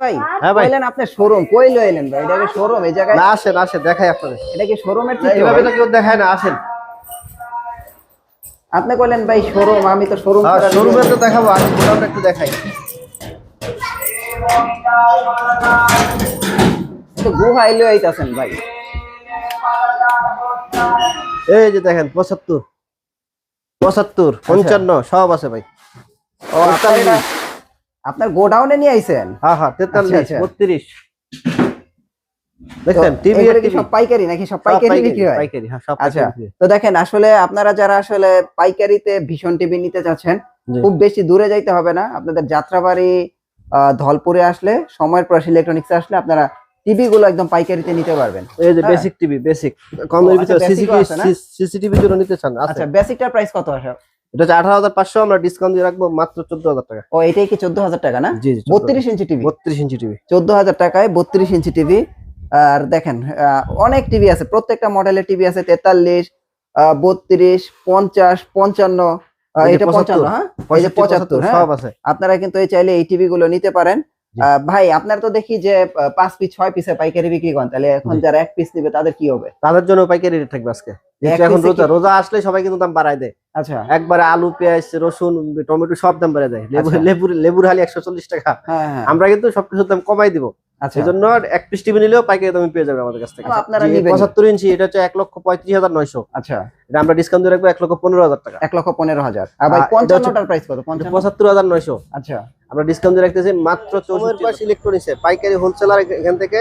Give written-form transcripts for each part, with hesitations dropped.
ভাই হ্যাঁ ভাই। কইলেন আপনি শোরুম কই লইলেন ভাই? এটা কি শোরুম এই জায়গায়? না আসেন আসেন দেখাই আপনাদের। এটা কি শোরুমের না, চিত্র? এভাবে তো কেউ দেখায় না, আসেন। আপনি কইলেন ভাই শোরুম, আমি তো শোরুম হ্যাঁ ছাড়া শোরুমে তো দেখাবো, আমি গোডাউনটা একটু দেখাই। তো গুহায় লই আইতাছেন ভাই। এই যে দেখেন 75 75 55 সব আছে ভাই। ও আপনার এটা আপনার গোডাউনে নিয়ে আইছেন? হ্যাঁ হ্যাঁ 43 আচ্ছা। 32 দেখেন টিভি এগুলো আর কি টিভি সব পাইকারি নাকি সব পাইকারি বিক্রি হয়? পাইকারি, হ্যাঁ সব আচ্ছা, পাইকারি। তো দেখেন আসলে আপনারা যারা আসলে পাইকারিতে ভীষণ টিভি নিতে চাচ্ছেন, জি। খুব বেশি দূরে যাইতে হবে না। আপনাদের যাত্রাবাড়ি ধলপুরে আসলে, সময়ের প্রকাশ ইলেকট্রনিক্স আসলে আপনারা টিভি গুলো একদম পাইকারিতে নিতে পারবেন। এই যে হ্যাঁ। বেসিক টিভি, বেসিক কমের আচ্ছা, ভিতরে basic ও আছে না? সিসিটিভি জন্য নিতে চান আছে। আচ্ছা, বেসিকটার প্রাইস কত আসে? এটা হচ্ছে 18500, আমরা ডিসকাউন্ট দিয়ে রাখবো মাত্র 14000 টাকা। ও এটাই কি 14,000 টাকা না? জি জি 32 ইঞ্চি টিভি, 32 ইঞ্চি টিভি 14,000 টাকায় 32 ইঞ্চি টিভি। আর দেখেন অনেক টিভি আছে, প্রত্যেকটা মডেলের টিভি আছে। 43, 32, 50, 55, এটা 55, হ্যাঁ এই যে 75, হ্যাঁ সব আছে। আপনারা কিন্তু এই চাইলে এই টিভি গুলো নিতে পারেন। ভাই আপনার তো দেখি যে 5 পিস 6 পিসে পাইকারি বিক্রি করেন, তাহলে এখন যারা 1 পিস নিবে তাদের কি হবে? তাদের জন্য পাইকারি রেট থাকবে আজকে, যেহেতু এখন piece এ রোজা, রোজা আসলে সবাই কিন্তু দাম বাড়ায় দেয়। আচ্ছা, একবারে আলু পেঁয়াজ রসুন টমেটো সব দাম বাড়ায় দেয়। আচ্ছা। লেবুর হালি 140 টাকা, হ্যাঁ হ্যাঁ, আমরা কিন্তু সবকিছুর দাম কমাই দিব। আচ্ছা। এই জন্য 1 পিস টিভি নিলেও পাইকারি দামে পেয়ে যাবে আমাদের কাছ থেকে। আপনারা জি, নিবেন 75 ইঞ্চি এটা হচ্ছে 1,35,900। আচ্ছা, এটা আমরা ডিসকাউন্ট দিয়ে রাখবো 1,15,000 টাকা। 1,15,000। আর ভাই এটা হচ্ছে 55টার প্রাইস কত? 55, 75,900। আচ্ছা আমরা ডিসকাউন্ট দিয়ে রাখতেছি মাত্র 64 ইলেকট্রনিক্সে পাইকারি হোলসেলার এখান থেকে।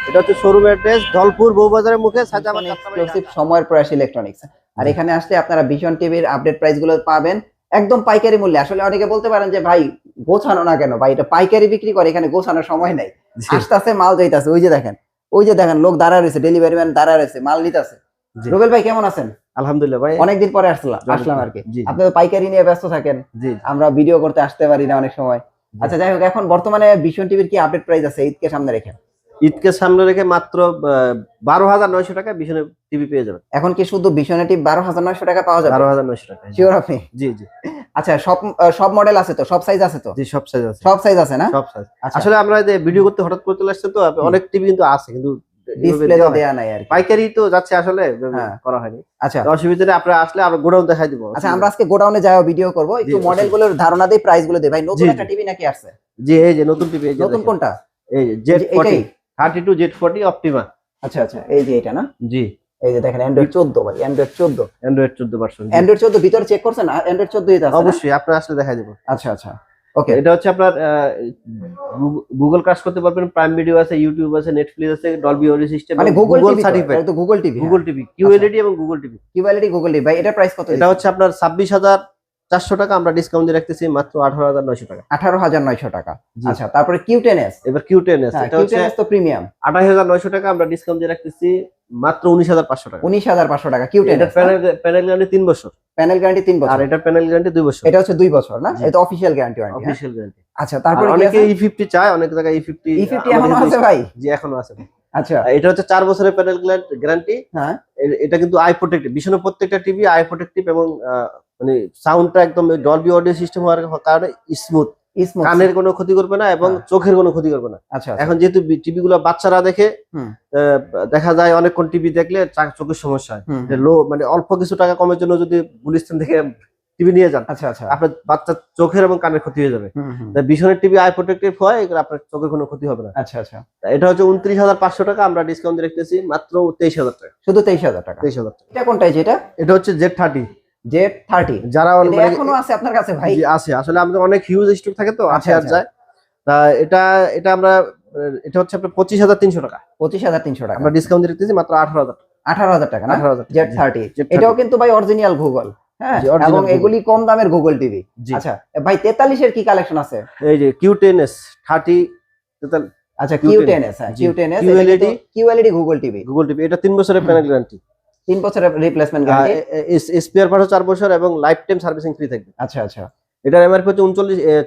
এটা হচ্ছে শোরুম অ্যাড্রেস ধলপুর বউবাজারের মুখে সাজাবাদ এক্সক্লুসিভ সময়ের প্রয়াস ইলেকট্রনিক্স। আর এখানে আসলে আপনারা ভীষণ টিভির আপডেট প্রাইস গুলো পাবেন একদম পাইকারি মূল্যে। আসলে অনেকে বলতে পারেন যে ভাই গোছানো না কেন, ভাই এটা পাইকারি বিক্রি করে, এখানে গোছানোর সময় নাই। আস্তে মাল যাইতাছে, ওই যে দেখেন লোক দাঁড়া রয়েছে, ডেলিভারি ম্যান দাঁড়া রয়েছে, মাল নিতেছে। রুবেল ভাই কেমন আছেন? আলহামদুলিল্লাহ ভাই, অনেকদিন পরে আসলাম আর কি। জি। আপনি তো পাইকারি নিয়ে ব্যস্ত থাকেন, জি আমরা ভিডিও করতে আসতে পারি না অনেক সময়। আচ্ছা যাই হোক, এখন বর্তমানে ভীষণ টিভির কি আপডেট প্রাইস আছে ঈদকে সামনে রেখে? ঈদকে সামনে রেখে মাত্র 12,900 টাকা ভীষণের টিভি পেয়ে যাবেন। এখন কি শুধু ভীষণ টিভি 12,900 টাকা পাওয়া যাবে? 12,900 টাকা, শিওর আপনি? জি জি আচ্ছা, সব মডেল আছে তো, সব সাইজ আছে তো? জি সব সাইজ আছে, সব সাইজ আছে না? সব সাইজ। আচ্ছা, আসলে আমরা যে ভিডিও করতে হঠাৎ করে চলে আসছে তো, অনেক টিভি কিন্তু আছে কিন্তু ডিসপ্লে তো দেয়া নাই আর কি। পাইকারি তো যাচ্ছে আসলে, হ্যাঁ। করা হয়নি। আচ্ছা অসুবিধা নেই, আপনারা আসলে আমরা গোডাউন দেখাই দিব। আচ্ছা, আমরা আজকে গোডাউনে যাও ভিডিও করব, একটু জি, মডেল গুলোর ধারণা দেই, প্রাইস গুলো দেই। ভাই নতুন জি, একটা টিভি নাকি আসছে? জি এই যে নতুন টিভি, এই যে নতুন দেখেন। কোনটা? এই যে Z40 এটাই? 32 Z40 অপটিমা। আচ্ছা আচ্ছা, এই যে এটা না? জি এই যে দেখেন অ্যান্ড্রয়েড 14 ভাই, অ্যান্ড্রয়েড 14। Android 14 version. অ্যান্ড্রয়েড 14 ভিতরে চেক করছেন? অ্যান্ড্রয়েড 14 ই তো আছে না? অবশ্যই আপনারা আসলে দেখাই দেব। আচ্ছা আচ্ছা, ওকে। এটা হচ্ছে আপনার গুগল ক্রাশ করতে পারবেন, প্রাইম ভিডিও আছে, ইউটিউব আছে, নেটফ্লিক্স আছে, ডলবি অডিও সিস্টেম, মানে গুগল টিভি সার্টিফাইড। এটা তো Google TV. Google TV QLED এবং Google TV. QLED Google TV. ভাই এটা প্রাইস কত? এটা হচ্ছে আপনার 26,400 টাকা, আমরা ডিসকাউন্ট দিয়ে রাখতেছি মাত্র 18,900 টাকা। 18,900 টাকা। জি। আচ্ছা, তারপরে Q10s। এবার Q10s, হ্যাঁ, এটা হচ্ছে Q10s তো প্রিমিয়াম। 28,900 টাকা, আমরা ডিসকাউন্ট দিয়ে রাখতেছি মাত্র 19,500 টাকা। 19,500 টাকা এটা Q10s। প্যানেল গ্যারান্টি 3 বছর, প্যানেল গ্যারান্টি 3 আর বছর। এটা প্যানেল গ্যারান্টি 2 বছর। এটা হচ্ছে 2 বছর না? জি। এটা official guarantee warranty. Official guarantee. আচ্ছা, আর তারপরে কি অনেকে আছে? E50 চায়, অনেক জায়গায় E50 E50 এখনো আছে ভাই? জি এখনো আছে। আচ্ছা, এটা হচ্ছে 4 বছরের প্যানেল গ্যারান্টি। হ্যাঁ এটা কিন্তু আই প্রোটেক্টিভ, ভীষণ প্রত্যেকটা টিভি আই প্রোটেক্টিভ, এবং মানে সাউন্ডটা একদম ডলবি অডিও সিস্টেম হওয়ার কারণে স্মুথ, স্মুথ, কানের কোনো ক্ষতি করবে না এবং চোখের কোনো ক্ষতি করবে না। আচ্ছা এখন যেহেতু টিভি গুলো বাচ্চারা দেখে, হুম। দেখা যায় অনেকক্ষণ টিভি দেখলে চোখের সমস্যা হয়। হুম। লো মানে অল্প কিছু টাকা কমের জন্য যদি গুলিস্তান থেকে টিভি নিয়ে যান, আচ্ছা আচ্ছা, আপনার বাচ্চার চোখের এবং কানের ক্ষতি হয়ে যাবে। হুম হুম, তাই ভীষণের টিভি আই প্রোটেক্টিভ হয়, এগুলো আপনার চোখের কোনো ক্ষতি হবে না। আচ্ছা আচ্ছা। তা এটা হচ্ছে 29,500 টাকা, আমরা ডিসকাউন্ট দিয়ে রাখতেছি মাত্র 23,000 টাকা। শুধু 23,000 টাকা। 23,000 টাকা। এটা কোনটা? যেটা এটা হচ্ছে Z30। Z30 যারা এটা এখনো আছে আপনার কাছে ভাই? জি আছে, আসলে আমাদের অনেক হিউজ স্টক থাকে তো, আসে আর আচ্ছা। যায়। তা এটা এটা আমরা এটা হচ্ছে আপনার 25,300 টাকা, 25,300 টাকা। আমরা ডিসকাউন্ট দিয়ে রাখতেছি মাত্র 18,000 টাকা। 18,000 টাকা না? 18,000 Z30 Z30 এটাও কিন্তু ভাই অরিজিনাল গুগল, হ্যাঁ, জি, original এবং Google। এগুলি কম দামের গুগল টিভি। জি। আচ্ছা ভাই 43 এর কি কালেকশন আছে? এই যে Q10s 30 total আচ্ছা, Q10s, Q10s, হ্যাঁ জি। Q10s QLED Google TV. Google TV, এটা 3 বছরের প্যানেল গ্যারান্টি, 3 বছরের রিপ্লেসমেন্ট গ্যারান্টি। স্পেয়ার পার্টস 4 বছর এবং লাইফ টাইম সার্ভিসিং ফ্রি থাকবে। আচ্ছা আচ্ছা, এটার এমআরপি হচ্ছে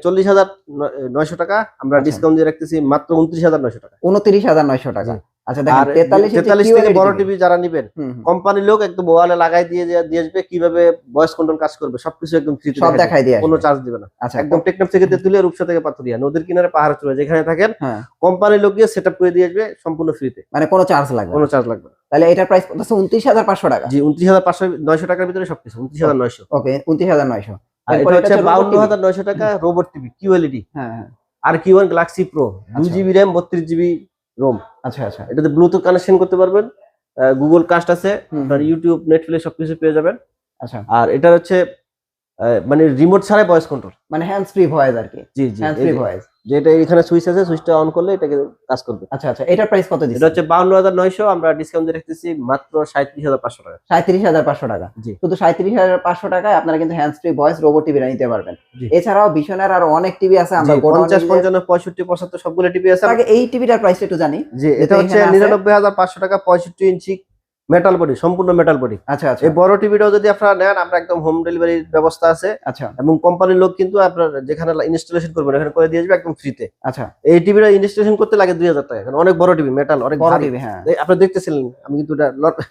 40,900 টাকা, আমরা আচ্ছা। ডিসকাউন্ট দিয়ে রাখতেছি মাত্র 29,900 টাকা। 29,900 টাকা। আচ্ছা দেখেন আর 43 থেকে বড় টিভি যারা নেবেন কোম্পানির লোক একদম ওয়ালে লাগাই দিয়ে আসবে, কিভাবে ভয়েস কন্ট্রোল কাজ করবে সবকিছু একদম ফ্রিতে সব দেখাই দিয়ে কোনো চার্জ দিবে না। আচ্ছা একদম টেকনাফ থেকে তেতুলিয়া, রূপসা থেকে পাথুরিয়া, নদীর কিনারে পাহাড় চূড়া যেখানে থাকেন কোম্পানির লোক গিয়ে সেটআপ করে দিয়ে আসবে সম্পূর্ণ ফ্রিতে, মানে কোনো চার্জ লাগবে কোনো চার্জ লাগবে না। তাহলে এটার প্রাইস কত আছে? 29,500 টাকা। জি 29,500 টাকার ভিতরে সবকিছু 29,900। ওকে 29,900। আর এটা হচ্ছে 52,900 টাকা রোবট টিভি QLED। হ্যাঁ আর Q1 Galaxy pro 2GB RAM 32GB ROM। আচ্ছা আচ্ছা এটাতে ব্লুটুথ কানেকশন করতে পারবেন, গুগল কাস্ট আছে, আপনার ইউটিউব, নেটফ্লিক্স সবকিছু পেয়ে যাবেন। আচ্ছা আর এটা হচ্ছে মানে রিমোট ছাড়াই ভয়েস কন্ট্রোল, মানে হ্যান্ডস ফ্রি ভয়েস আর কি। জি জি হ্যান্ডস ফ্রি ভয়েস, যেটা এখানে সুইচ আছে, সুইচটা অন করলে এটাকে কাজ করবে। আচ্ছা আচ্ছা এটার প্রাইস কত দিচ্ছেন? এটা হচ্ছে 52,900, আমরা ডিসকাউন্ট দিয়ে রাখতেছি মাত্র 37,500 টাকা। 37,500 টাকা। জি শুধু 37,500 টাকায় আপনারা কিন্তু hands free voice robot TV নিতে পারবেন। এছাড়াও ভীষণের আরো অনেক টিভি আছে, আমরা 50, 55, 65, 75 সবগুলো টিভি আছে। আগে এই টিভিটার প্রাইসটা একটু জানি। জি এটা হচ্ছে 99,500 টাকা, 65 ইঞ্চি মেটাল বডি, সম্পূর্ণ মেটাল বডি। আচ্ছা আচ্ছা এই বড় টিভিটাও যদি আপনারা নেন, আমরা একদম হোম ডেলিভারির ব্যবস্থা আছে। আচ্ছা এবং কোম্পানির লোক কিন্তু আপনার যেখানে ইনস্টলেশন করবেন এখানে করে দিয়ে আসবে একদম ফ্রিতে। আচ্ছা এই টিভিটা ইনস্টলেশন করতে লাগে 2,000 টাকা, কারণ অনেক বড় টিভি, মেটাল অনেক বড় ভারী। টিভি, হ্যাঁ আপনি দেখতেছিলেন, আমি কিন্তু এটা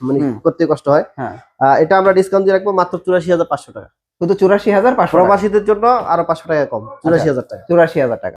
মানে করতে কষ্ট হয়। হ্যাঁ এটা আমরা ডিসকাউন্ট দিয়ে রাখবো মাত্র 84,500 টাকা। শুধু 84,500 টাকা। প্রবাসীদের জন্য আরো 500 টাকা কম, 84,000 টাকা। 84,000 টাকা।